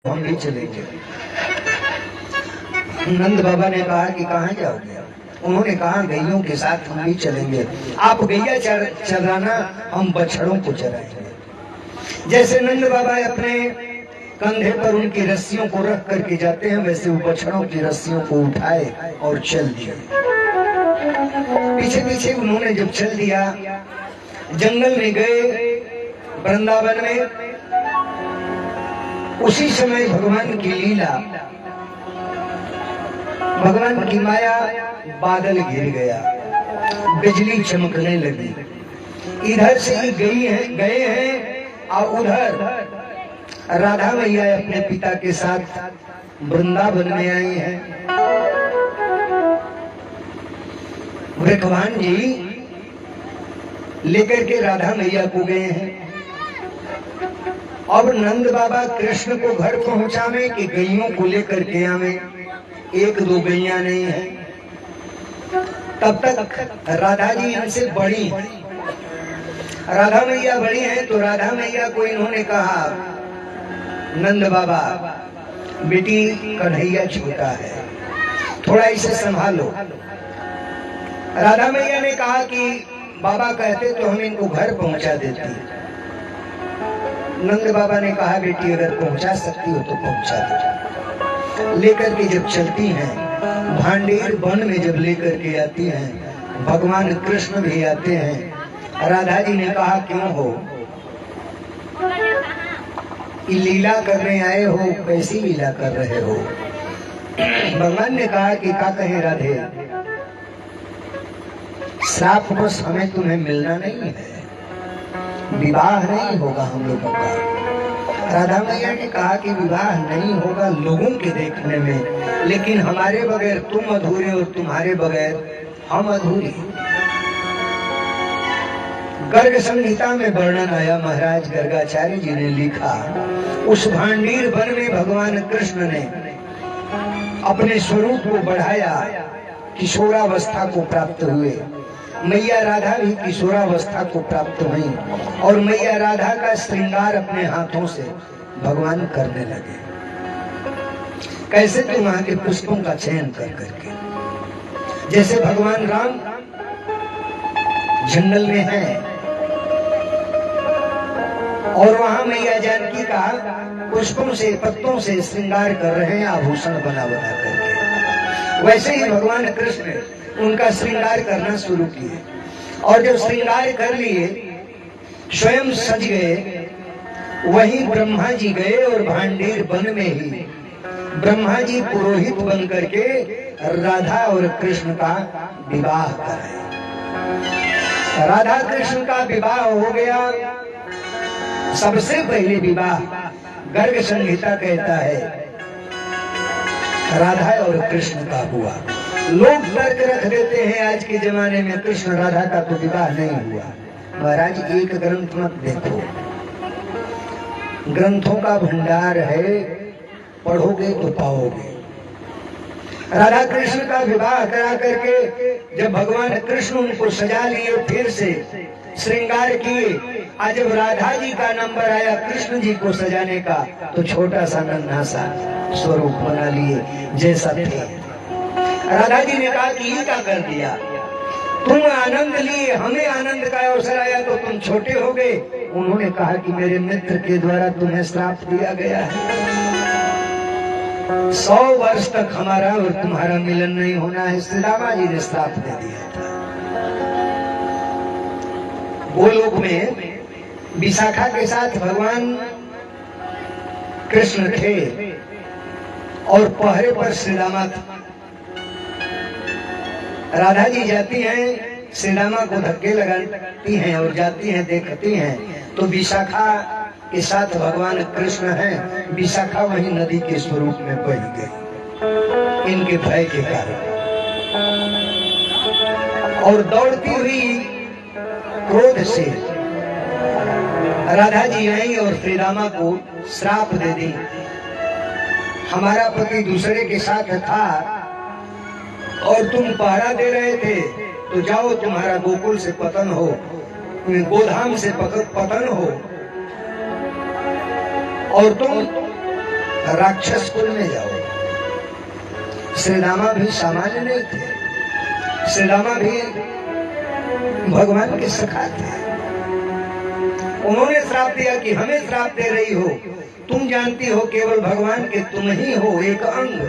हम भी चलेंगे। नंद बाबा ने कहा कि कहाँ जाओगे? उन्होंने कहा गैयों के साथ हम भी चलेंगे। आप गैया चराना, हम बछड़ों को चराएंगे। जैसे नंद बाबा अपने कंधे पर उनकी रस्सियों को रख करके जाते हैं, वैसे वो बछड़ों की रस्सियों को उठाए और चल दिए। पीछे पीछे उन्होंने जब चल दिया, जंगल में गए, वृंदावन में। उसी समय भगवान की लीला, भगवान की माया, बादल घिर गया, बिजली चमकने लगी। इधर से ही गए हैं और उधर राधा मैया अपने पिता के साथ वृंदावन में आई हैं। भगवान जी लेकर के राधा मैया को गए हैं। अब नंद बाबा कृष्ण को घर पहुंचावे कि गैयों को लेकर के आवे? एक दो गैया नहीं है। तब तक राधा जी इनसे बड़ी, राधा मैया बड़ी हैं, तो राधा मैया को इन्होंने कहा, नंद बाबा बेटी कन्हैया छोटा है, थोड़ा इसे संभालो। राधा मैया ने कहा कि बाबा कहते तो हम इनको घर पहुंचा देती। नंद बाबा ने कहा बेटी अगर पहुंचा सकती हो तो पहुंचा दो। लेकर के जब चलती हैं, भांडेर वन में जब लेकर के आती हैं, भगवान कृष्ण भी आते हैं। राधा जी ने कहा क्यों हो, लीला करने आए हो, कैसी लीला कर रहे हो? भगवान ने कहा कि क्या कहे राधे, श्राप बस हमें तुम्हें मिलना नहीं है, विवाह नहीं होगा हम लोगों का। राधा मैया ने कहा कि विवाह नहीं होगा लोगों के देखने में, लेकिन हमारे बगैर तुम अधूरे और तुम्हारे बगैर हम अधूरे। गर्ग संहिता में वर्णन आया, महाराज गर्गाचार्य जी ने लिखा, उस भांडीर वन में भगवान कृष्ण ने अपने स्वरूप को बढ़ाया, किशोरावस्था को प्राप्त हुए। मैया राधा भी किशोरावस्था को प्राप्त हुई और मैया राधा का श्रृंगार अपने हाथों से भगवान करने लगे। कैसे? तो वहां के पुष्पों का चयन कर करके। जैसे भगवान राम जंगल में हैं और वहां मैया जानकी का पुष्पों से, पत्तों से श्रृंगार कर रहे हैं, आभूषण बना बना करके, वैसे ही भगवान कृष्ण उनका श्रृंगार करना शुरू किए। और जब श्रृंगार कर लिए, स्वयं सज गए, वहीं ब्रह्मा जी गए और भांडेर वन में ही ब्रह्मा जी पुरोहित बन करके राधा और कृष्ण का विवाह कराए। राधा कृष्ण का विवाह हो गया। सबसे पहले विवाह गर्ग संहिता कहता है राधा और कृष्ण का हुआ। लोग तर्क रख देते हैं आज के जमाने में कृष्ण राधा का तो विवाह नहीं हुआ। महाराज एक ग्रंथ मत देखो, ग्रंथों का भंडार है, पढ़ोगे तो पाओगे। राधा कृष्ण का विवाह करा करके जब भगवान कृष्ण उनको सजा लिए, फिर से श्रृंगार किए, आज जब राधा जी का नंबर आया कृष्ण जी को सजाने का, तो छोटा सा नन्हा सा स्वरूप बना लिए जैसा थे। राधा जी ने कहा कि ये क्या कर दिया, तुम आनंद लिए, हमें आनंद का अवसर आया तो तुम छोटे हो गए। उन्होंने कहा कि मेरे मित्र के द्वारा तुम्हें श्राप दिया गया है, 100 वर्ष तक हमारा और तुम्हारा मिलन नहीं होना है। श्री रामा जी ने श्राप दे दिया था। गोलोक में विशाखा के साथ भगवान कृष्ण थे और पहरे पर श्री रामा था। राधा जी जाती हैं, श्री रामा को धक्के लगाती हैं और जाती हैं, देखती हैं तो विशाखा के साथ भगवान कृष्ण हैं। विशाखा वही नदी के स्वरूप में बह गई इनके भय के कारण, और दौड़ती हुई क्रोध से राधा जी आई और श्री रामा को श्राप दे दी। हमारा पति दूसरे के साथ था और तुम पहरा दे रहे थे, तो जाओ तुम्हारा गोकुल से पतन हो, गोधाम से पतन हो, और तुम राक्षस कुल में जाओ। श्री रामा भी सामान्य नहीं थे, श्री रामा भी भगवान के सखा थे। उन्होंने श्राप दिया कि हमें श्राप दे रही हो, तुम जानती हो केवल भगवान के तुम ही हो एक अंग।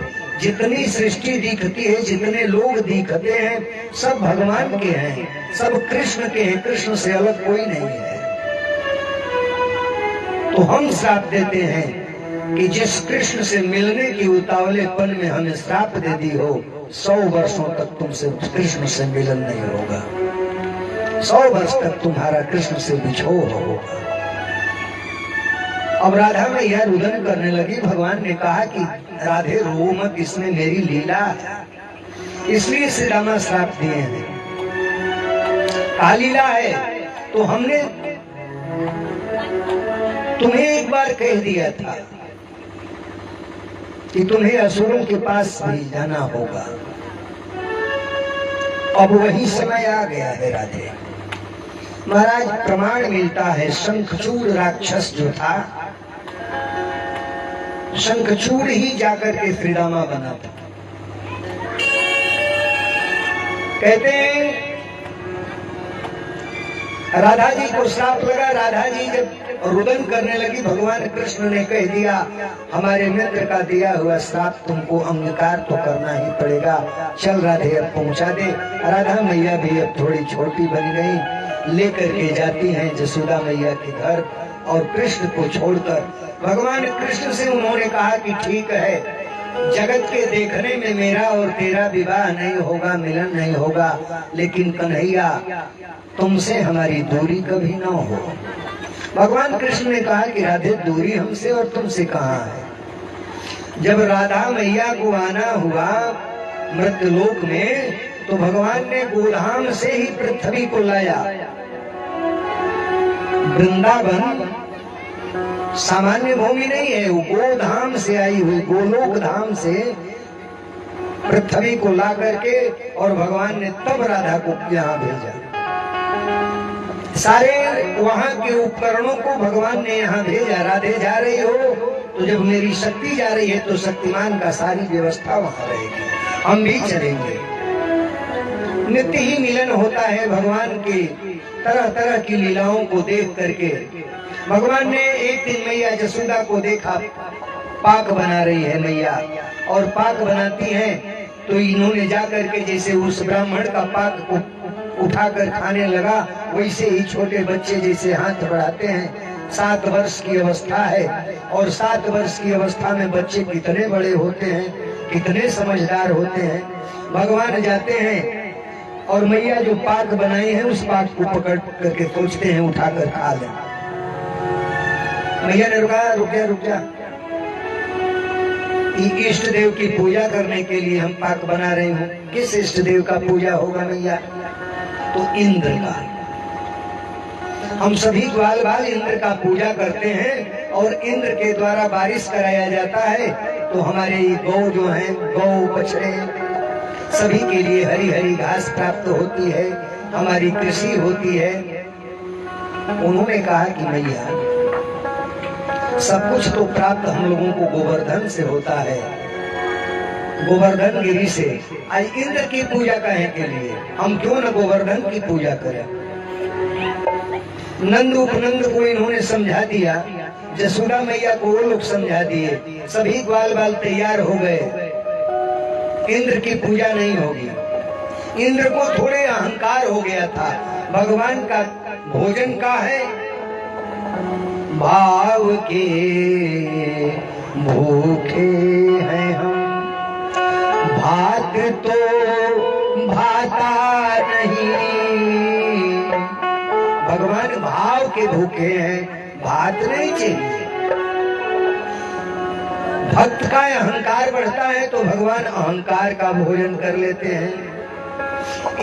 जितनी सृष्टि दिखती है, जितने लोग दिखते हैं, सब भगवान के हैं, सब कृष्ण के हैं, कृष्ण से अलग कोई नहीं है। तो हम श्राप देते हैं कि जिस कृष्ण से मिलने की उतावलेपन में हमें श्राप दे दी हो, 100 वर्षों तक तुमसे कृष्ण से मिलन नहीं होगा, 100 वर्ष तक तुम्हारा कृष्ण से बिछोह होगा। अब राधा मैया रुदन करने लगी। भगवान ने कहा कि राधे रो मत, इसमें मेरी लीला है, इसलिए श्री रामा श्राप दिए हैं। कहा लीला है तो हमने तुम्हें एक बार कह दिया था कि तुम्हें असुरों के पास भी जाना होगा। अब वही समय आ गया है राधे। महाराज प्रमाण मिलता है, शंखचूड़ राक्षस जो था, शंखचूड़ ही जाकर के श्री रामा बना था। कहते हैं राधा जी को श्राप लगा। राधा जी जब रुदन करने लगी, भगवान कृष्ण ने कह दिया हमारे मित्र का दिया हुआ श्राप तुमको अंगीकार तो करना ही पड़ेगा, चल राधे अब पहुंचा दे। राधा मैया भी अब थोड़ी छोटी बन गई, लेकर के जाती हैं जसोदा मैया के घर, और कृष्ण को छोड़कर भगवान कृष्ण से उन्होंने कहा कि ठीक है, जगत के देखने में मेरा और तेरा विवाह नहीं होगा, मिलन नहीं होगा, लेकिन कन्हैया तुमसे हमारी दूरी कभी ना हो। भगवान कृष्ण ने कहा कि राधे दूरी हमसे और तुमसे कहाँ है। जब राधा मैया को आना हुआ मृत्युलोक में, तो भगवान ने गोधाम से ही पृथ्वी को लाया। वृंदावन सामान्य भूमि नहीं है, वो गोधाम से आई हुई, गोलोक धाम से पृथ्वी को ला करके, और भगवान ने तब राधा को यहाँ भेजा। सारे वहां के उपकरणों को भगवान ने यहाँ भेजा। राधे जा रही हो तो जब मेरी शक्ति जा रही है तो शक्तिमान का सारी व्यवस्था वहां रहेगी, हम भी चलेंगे। नित्य ही मिलन होता है भगवान की तरह तरह की लीलाओं को देख करके। भगवान ने एक दिन मैया जसोदा को देखा, पाक बना रही है मैया, और पाक बनाती हैं तो इन्होंने जाकर के जैसे उस ब्राह्मण का पाक को उठाकर खाने लगा, वैसे ही छोटे बच्चे जैसे हाथ बढ़ाते हैं। 7 वर्ष की अवस्था है, और 7 वर्ष की अवस्था में बच्चे कितने बड़े होते हैं, कितने समझदार होते हैं। भगवान जाते हैं और मैया जो पाक बनाई है उस पाक को पकड़ करके सोचते हैं उठाकर खा लें। मैया ने रुक जा, इष्ट देव की पूजा करने के लिए हम पाक बना रहे हूँ। किस इष्ट देव का पूजा होगा मैया? तो इंद्र का। हम सभी ग्वाल बाल इंद्र का पूजा करते हैं, और इंद्र के द्वारा बारिश कराया जाता है। तो हमारे गौ जो हैं, गौ बछड़े सभी के लिए हरी हरी घास प्राप्त होती है, हमारी कृषि होती है। उन्होंने कहा कि मैया सब कुछ तो प्राप्त हम लोगों को गोवर्धन से होता है, गोवर्धन गिरी से। आज इंद्र की पूजा करने के लिए हम क्यों न गोवर्धन की पूजा करें। नंद उपनंद को इन्होंने समझा दिया, जसोदा मैया को वो लोग समझा दिए, सभी ग्वाल बाल तैयार हो गए। इंद्र की पूजा नहीं होगी। इंद्र को थोड़े अहंकार हो गया था। भगवान का भोजन का है, भाव के भूखे हैं हम, भात तो भाता नहीं। भगवान भाव के भूखे हैं, भात नहीं चाहिए। भक्त का अहंकार बढ़ता है तो भगवान अहंकार का भोजन कर लेते हैं।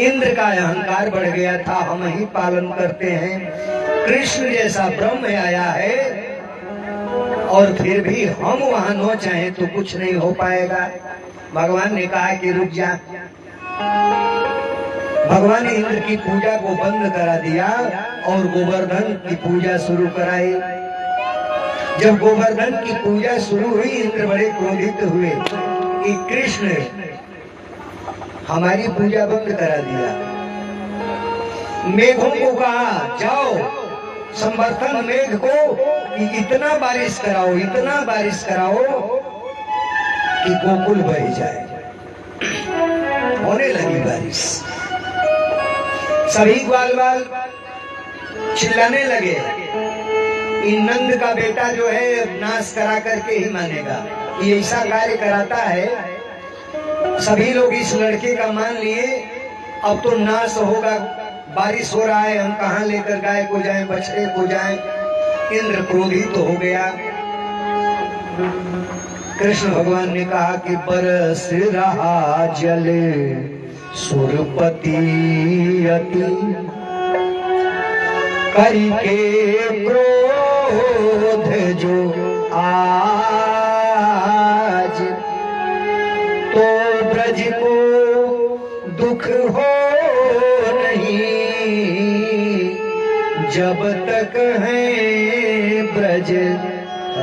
इंद्र का अहंकार बढ़ गया था, हम ही पालन करते हैं। कृष्ण जैसा ब्रह्म आया है, और फिर भी हम वहां न चाहें तो कुछ नहीं हो पाएगा। भगवान ने कहा कि रुक जा। भगवान ने इंद्र की पूजा को बंद करा दिया और गोवर्धन की पूजा शुरू कराई। जब गोवर्धन की पूजा शुरू हुई, इंद्र बड़े क्रोधित हुए कि कृष्ण हमारी पूजा बंद करा दिया। मेघों को कहा जाओ संवर्धन मेघ को कि इतना बारिश कराओ, इतना बारिश कराओ कि गोकुल बह जाए। होने लगी बारिश, सभी ग्वाल बाल चिल्लाने लगे, इन नंद का बेटा जो है नाश करा करके ही मानेगा, ये ऐसा कार्य कराता है। सभी लोग इस लड़के का मान लिए, अब तो नाश होगा, बारिश हो रहा है, हम कहां लेकर गाय को जाएं, बछड़े को जाएं। इंद्र क्रोधित तो हो गया। कृष्ण भगवान ने कहा कि बरस रहा जल सुरपति अति, करके क्रोध जो आज, तो ब्रज को दुख हो नहीं, जब तक है ब्रज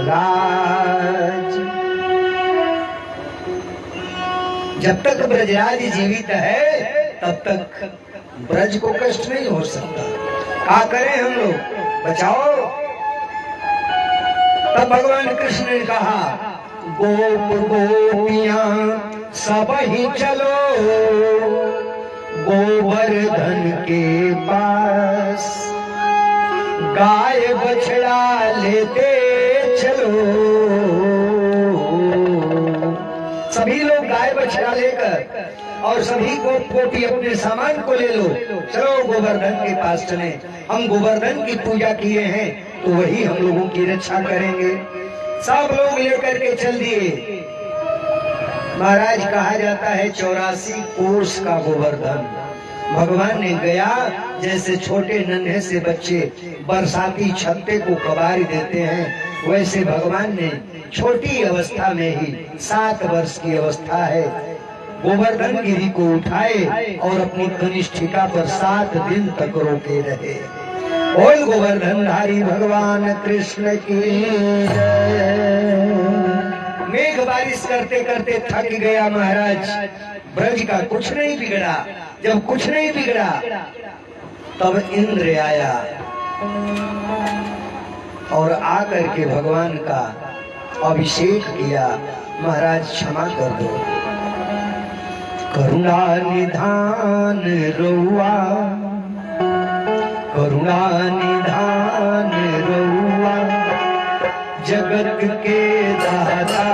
राज। जब तक ब्रजराज जीवित है तब तक ब्रज को कष्ट नहीं हो सकता। क्या करें हम लोग, बचाओ। तब भगवान कृष्ण ने कहा गोप गोपियां सब ही चलो गोवर्धन के पास, गाय बछड़ा लेते चलो। सभी लोग गाय बछड़ा लेकर और सभी गोपी अपने सामान को ले लो, चलो गोवर्धन के पास चले। हम गोवर्धन की पूजा किए हैं तो वही हम लोगों की रक्षा करेंगे। सब लोग लेकर के चल दिए। महाराज कहा जाता है 84 कोस का गोवर्धन भगवान ने गया, जैसे छोटे नन्हे से बच्चे बरसाती छत्ते को कबारी देते हैं, वैसे भगवान ने छोटी अवस्था में ही 7 वर्ष की अवस्था है, गोवर्धन गिरी को उठाए और अपनी कनिष्ठिका पर 7 दिन तक रोके रहे। बोल गोवर्धनधारी भगवान कृष्ण की जय। मेघ बारिश करते करते थक गया महाराज, ब्रज का कुछ नहीं बिगड़ा। जब कुछ नहीं बिगड़ा तब इंद्र आया और आकर के भगवान का अभिषेक किया। महाराज क्षमा कर दो, करुणा निधान रउआ, करुणा निधान रउआ, जगत के दाता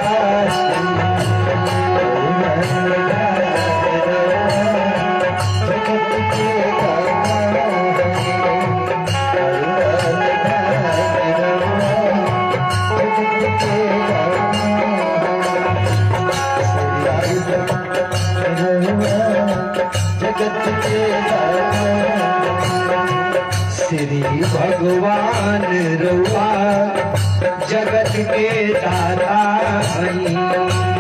श्री भगवान रउआ जगत के दाता हई।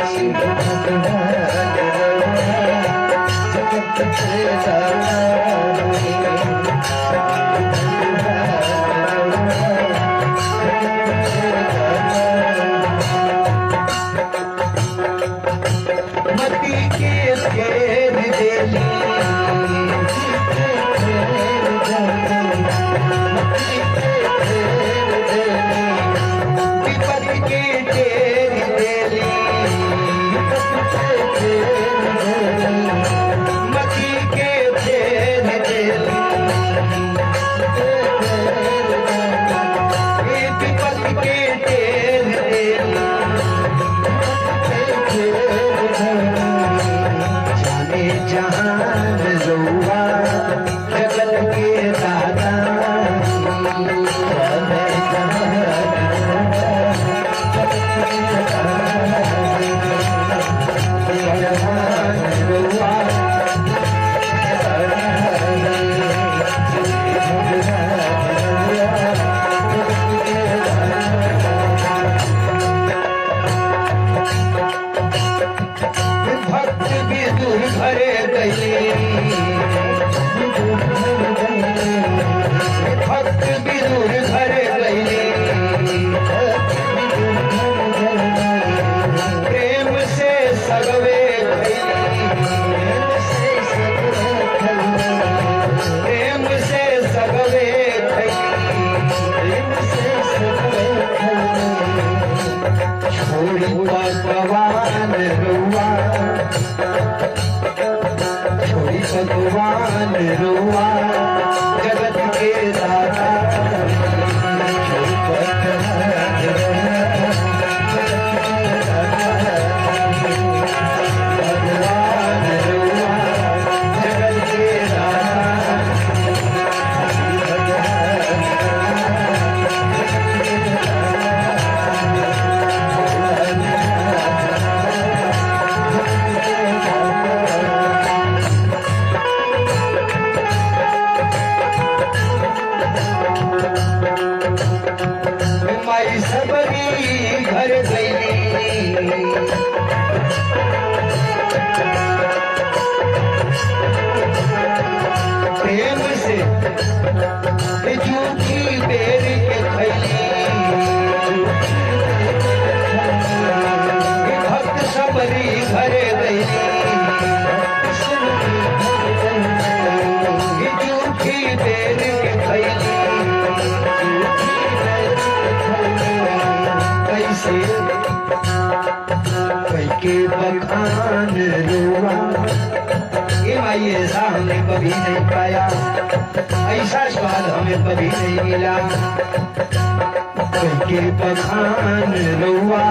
श्री भगवान जगत के दाता मती के फेर देली, विपत्ति के ढेर देली, मती के फेर देली, विपत्ति के ढेर देली, जाने जहान रउआ जगत के दाता, भक्त विदुर घरे गई, भक्त विदुर घरे गई, पकवान रुआ, छोड़ी पकवान रुआ, जगत के दाता बखान रुआ। ये माई ऐसा हमने कभी नहीं पाया, ऐसा स्वाद हमें कभी नहीं मिला। के बखान रुआ,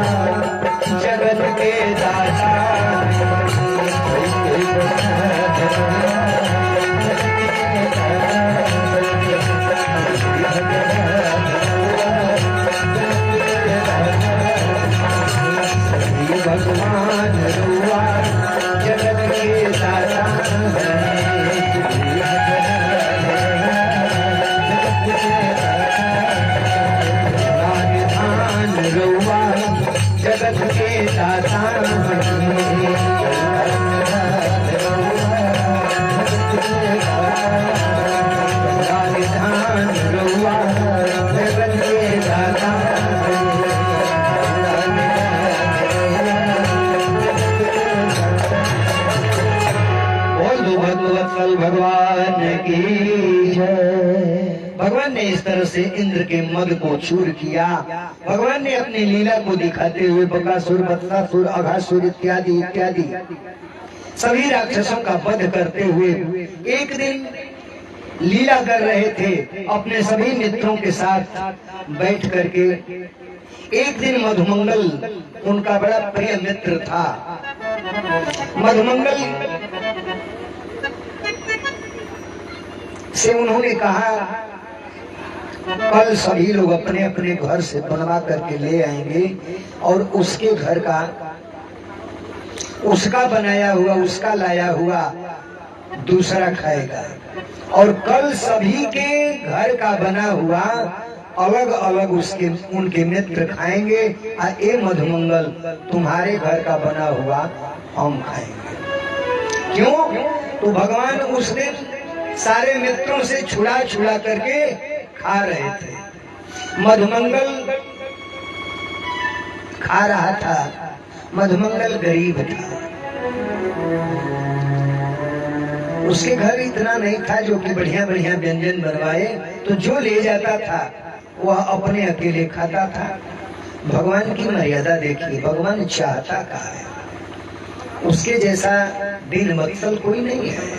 जगत के दाता भगवान रुआ, जगत के दाता राजधान रुआ, जगत के दाता राजधान रुआ, जगत के दाता भगवान की जय। भगवान ने इस तरह से इंद्र के मद को चूर किया। भगवान ने अपनी लीला को दिखाते हुए बकासुर, बत्सासुर, अघासुर इत्यादि इत्यादि सभी राक्षसों का वध करते हुए एक दिन लीला कर रहे थे अपने सभी मित्रों के साथ बैठ करके। एक दिन मधुमंगल उनका बड़ा प्रिय मित्र था। मधुमंगल से उन्होंने कहा कल सभी लोग अपने अपने घर से बनवा करके ले आएंगे और उसके घर का, उसका बनाया हुआ, उसका लाया हुआ दूसरा खाएगा, और कल सभी के घर का बना हुआ अलग अलग उसके उनके मित्र खाएंगे, और ए मधुमंगल तुम्हारे घर का बना हुआ हम खाएंगे। क्यों? तो भगवान उस दिन सारे मित्रों से छुड़ा छुड़ा करके खा रहे थे। मधुमंगल खा रहा था। मधुमंगल गरीब था, उसके घर इतना नहीं था जो कि बढ़िया बढ़िया व्यंजन बनवाए, तो जो ले जाता था वह अपने अकेले खाता था। भगवान की मर्यादा देखिए, भगवान चाहता कहा है, उसके जैसा दिन मत्सल कोई नहीं है।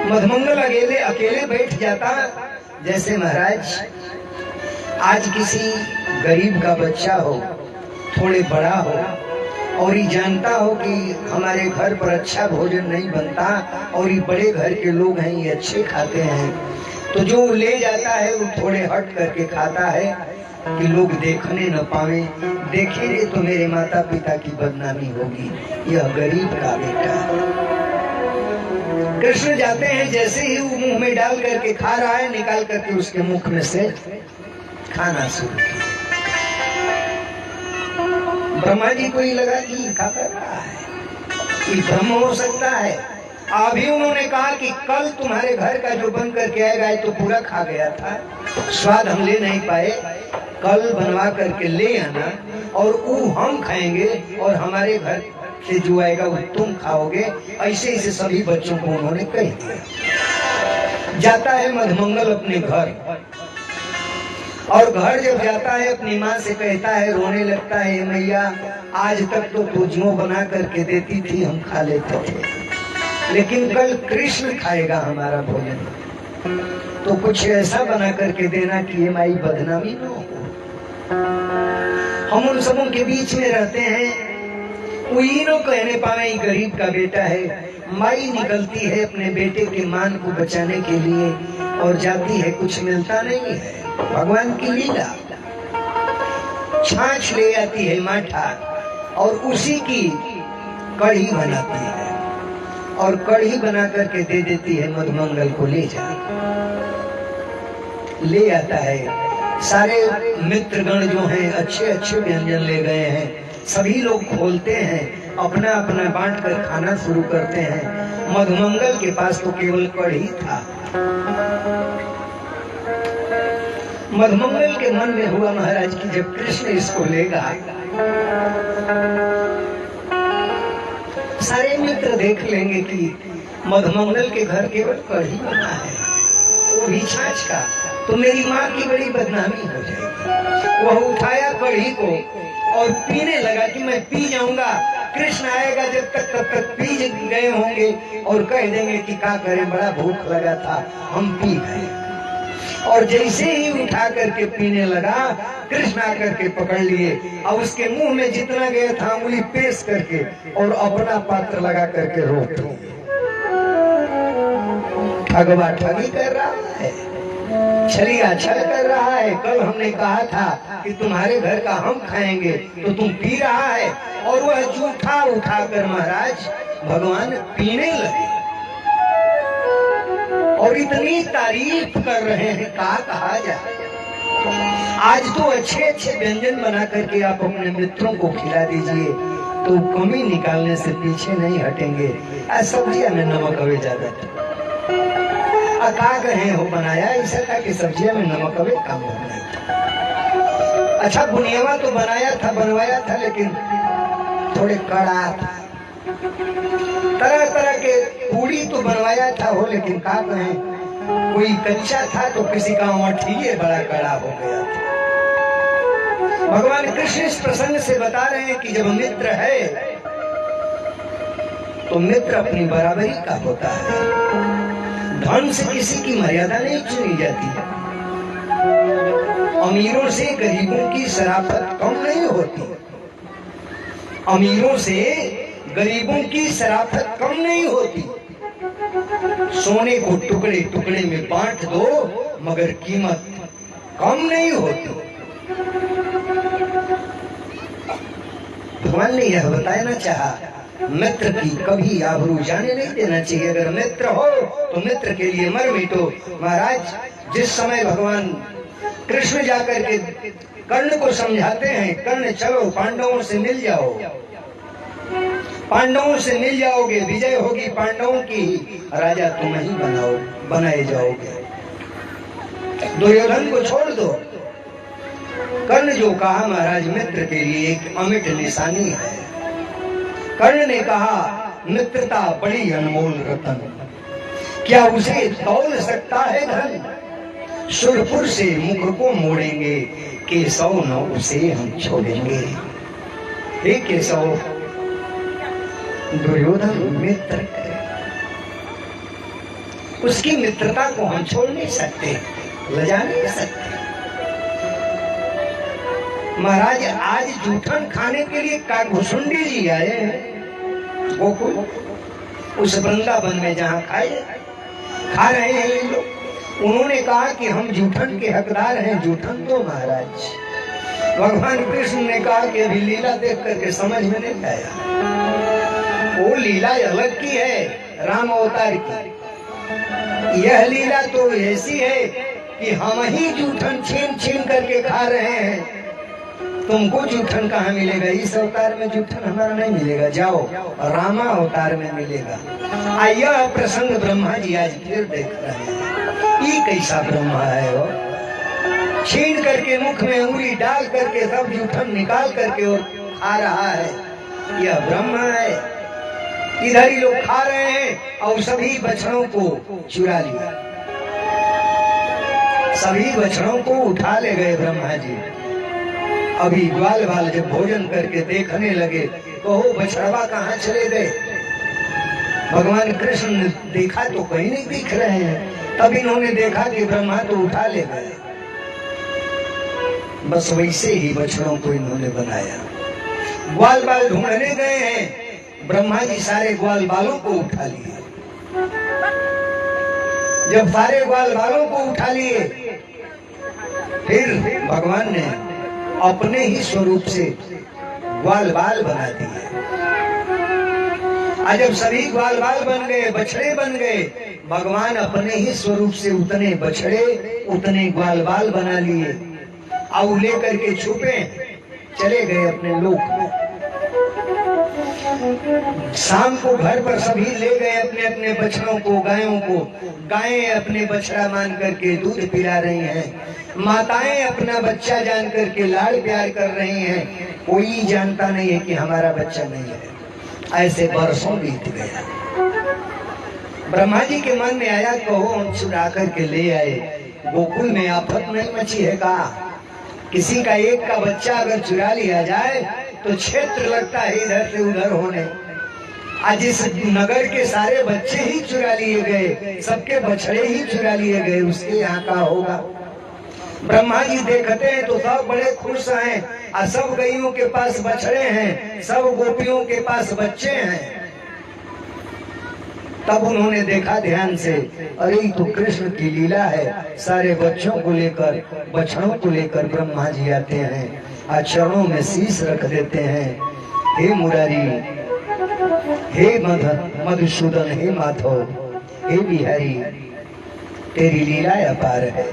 मधुमंगल अकेले अकेले बैठ जाता। जैसे महाराज आज किसी गरीब का बच्चा हो, थोड़े बड़ा हो, और ये जानता हो कि हमारे घर पर अच्छा भोजन नहीं बनता और ये बड़े घर के लोग हैं, ये अच्छे खाते हैं, तो जो ले जाता है वो थोड़े हट करके खाता है कि लोग देखने न पावे, देखेंगे तो मेरे माता पिता की बदनामी होगी, यह गरीब का बेटा है। कृष्ण जाते हैं, जैसे ही वो मुंह में डाल करके खा रहा है, निकाल करके उसके मुख में से खाना शुरू किया। ब्रह्मा जी को ही लगा कि खा कर रहा है, ये भ्रम हो सकता है। अभी उन्होंने कहा कि कल तुम्हारे घर का जो बन करके आएगा तो पूरा खा गया था, स्वाद हम ले नहीं पाए, कल बनवा करके ले आना और वो हम खाएंगे और हमारे घर से जो आएगा वो तुम खाओगे। ऐसे ऐसे सभी बच्चों को उन्होंने कह दिया। जाता है मधुमंगल अपने घर, और घर जब जाता है अपनी माँ से कहता है, रोने लगता है, मैया आज तक तो तू जो बना करके देती थी हम खा लेते थे, लेकिन कल कृष्ण खाएगा हमारा भोजन, तो कुछ ऐसा बना करके देना कि ये माई बदनामी न हो। हम उन सबों के बीच में रहते हैं, कोई नो कहने पावे गरीब का बेटा है। माई निकलती है अपने बेटे के मान को बचाने के लिए और जाती है, कुछ मिलता नहीं है। भगवान की लीला, छाछ ले आती है माठा और उसी की कढ़ी बनाती है और कढ़ी बना करके दे देती है मधुमंगल को, ले आता है। सारे मित्रगण जो हैं अच्छे अच्छे व्यंजन ले गए हैं, सभी लोग खोलते हैं, अपना अपना बांट कर खाना शुरू करते हैं। मधुमंगल के पास तो केवल कढ़ी था। मधुमंगल के मन में हुआ महाराज की जब कृष्ण इसको लेगा, सारे मित्र देख लेंगे कि मधुमंगल के घर केवल कढ़ी बना है, वो भी छाछ का, तो मेरी माँ की बड़ी बदनामी हो जाएगी। वह उठाया कढ़ी को और पीने लगा कि मैं पी जाऊंगा, कृष्ण आएगा जब तक तब तक पी गए होंगे और कह देंगे कि क्या करें, बड़ा भूख लगा था, हम पी गए। और जैसे ही उठा करके पीने लगा, कृष्ण आकर के पकड़ लिए और उसके मुंह में जितना गया था उंगली पेश करके और अपना पात्र लगा करके रोक दिए। ठगवा ठगी कर रहा है, छलिया छल कर रहा है। कल हमने कहा था कि तुम्हारे घर का हम खाएंगे, तो तुम पी रहा है। और वह जूठा उठाकर महाराज भगवान पीने लगे और इतनी तारीफ कर रहे हैं, कहा जाए। आज तो अच्छे अच्छे व्यंजन बना करके आप अपने मित्रों को खिला दीजिए तो कमी निकालने से पीछे नहीं हटेंगे। सब्जियां में नमक अवे ज्यादा था, का कहे हो बनाया ऐसा था कि सब्जियां में नमक अवे कम हो गया। अच्छा बुनियावा तो बनवाया था लेकिन थोड़े कड़ा था। तरह तरह के पूड़ी तो बनवाया था हो, लेकिन का कहे कोई कच्चा था तो किसी का मठिए बड़ा कड़ा हो गया था। भगवान कृष्ण इस प्रसंग से बता रहे हैं कि जब मित्र है तो मित्र अपनी बराबरी का होता है। धन से किसी की मर्यादा नहीं चुनी जाती। अमीरों से गरीबों की शराफत कम नहीं होती। अमीरों से गरीबों की शराफत कम नहीं होती। सोने को टुकड़े टुकड़े में बांट दो मगर कीमत कम नहीं होती। भगवान ने यह बताना चाहा, मित्र की कभी आबरू जाने नहीं देना चाहिए। अगर मित्र हो तो मित्र के लिए मर मिटो। महाराज जिस समय भगवान कृष्ण जाकर के कर्ण को समझाते हैं, कर्ण चलो पांडवों से मिल जाओ, पांडवों से मिल जाओगे, विजय होगी पांडवों की, राजा तुम ही बनाए जाओगे, दुर्योधन को छोड़ दो। कर्ण जो कहा महाराज मित्र के लिए एक अमिट निशानी है। कर्ण ने कहा मित्रता बड़ी अनमोल रतन, क्या उसे तौल सकता है धन। सुरपुर से मुख को मोड़ेंगे, केशव न उसे हम छोड़ेंगे। हे केशव, दुर्योधन मित्र है, उसकी मित्रता को हम छोड़ नहीं सकते, लजा नहीं सकते। महाराज आज जूठन खाने के लिए काघुसुंडी जी आए हैं गोकुल, उस वृंदावन में जहाँ खा रहे हैं ये लोग। उन्होंने कहा कि हम जूठन के हकदार हैं, जूठन तो महाराज। भगवान कृष्ण ने कहा कि अभी लीला देख करके समझ में नहीं आया। वो लीला अलग की है, राम अवतार की। यह लीला तो ऐसी है कि हम ही जूठन छीन छीन करके खा रहे हैं। तुमको जूठन कहाँ मिलेगा? इस अवतार में जूठन हमारा नहीं मिलेगा, जाओ रामा अवतार में मिलेगा। यह प्रसंग ब्रह्मा जी आज फिर देख रहे हैं। ये कैसा ब्रह्मा है वो, छीन करके मुख में उंगली डाल करके सब जूठन निकाल करके और खा रहा है। यह ब्रह्मा है। इधर ही लोग खा रहे हैं और सभी बछड़ों को चुरा लिया। सभी बछड़ों को उठा ले गए ब्रह्मा जी। अभी ग्वाल बाल जब भोजन करके देखने लगे, कहो बछड़वा कहाँ चले गए? भगवान कृष्ण ने देखा तो कहीं नहीं दिख रहे हैं। तब इन्होंने देखा कि ब्रह्मा तो उठा ले गए। बस वैसे ही बछड़ों को इन्होंने बनाया। ग्वाल बाल ढूंढने गए हैं, ब्रह्मा जी सारे ग्वाल बालों को उठा लिए। जब सारे ग्वाल बालों को उठा लिए, फिर भगवान ने अपने ही स्वरूप से ग्वाल बाल बना दिए। आज जब सभी ग्वाल बाल बन गए, बछड़े बन गए, भगवान अपने ही स्वरूप से उतने बछड़े उतने ग्वाल बाल बना लिए। और लेकर के छुपे चले गए अपने लोक में। शाम को घर पर सभी ले गए अपने अपने बछड़ों को, गायों को। गायें अपने बछड़ा मान करके दूध पिला रही हैं, माताएं अपना बच्चा जान करके लाड़ प्यार कर रही हैं। कोई जानता नहीं है कि हमारा बच्चा नहीं है। ऐसे बरसों बीत गया। ब्रह्मा जी के मन में आया, कहो हम चुरा करके ले आए, गोकुल में आफत नहीं मची है का? किसी का एक का बच्चा अगर चुरा लिया जाए तो क्षेत्र लगता है इधर से उधर होने। आज इस नगर के सारे बच्चे ही चुरा लिए गए, सबके बछड़े ही चुरा लिए गए, उसके यहाँ का होगा? ब्रह्मा जी देखते हैं तो सब बड़े खुश हैं, और सब गैयों के पास बछड़े हैं, सब गोपियों के पास बच्चे हैं। तब उन्होंने देखा ध्यान से, अरे तो कृष्ण की लीला है। सारे बच्चों को लेकर, बछड़ों को लेकर ब्रह्मा जी आते हैं, और चरणों में शीश रख देते हैं। हे मुरारी, हे मधुसूदन, हे माधव, हे बिहारी, तेरी लीला अपार है।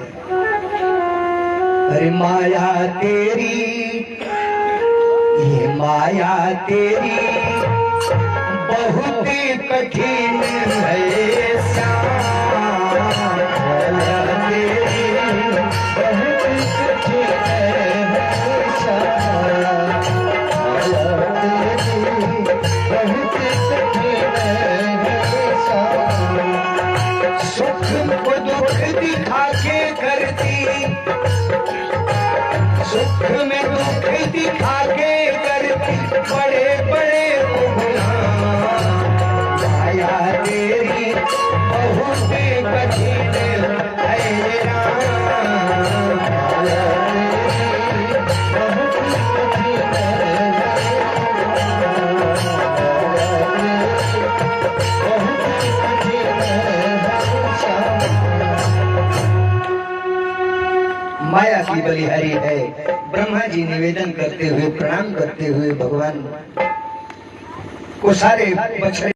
अरे माया तेरी, ये माया तेरी बहुत कठिन है श्याम। माया तेरी बहुत कठिन है श्याम। माया तेरी बहुत कठिन है श्याम। सुख को दुख दिखा के करती, सुख में दुख दिखा के करती बड़े बड़े गुनाह। माया तेरी बहुत कठिन है राम। माया तेरी बहुत कठिन है माया की बलिहारी है। ब्रह्मा जी निवेदन करते हुए, प्रणाम करते हुए भगवान को सारे बछड़े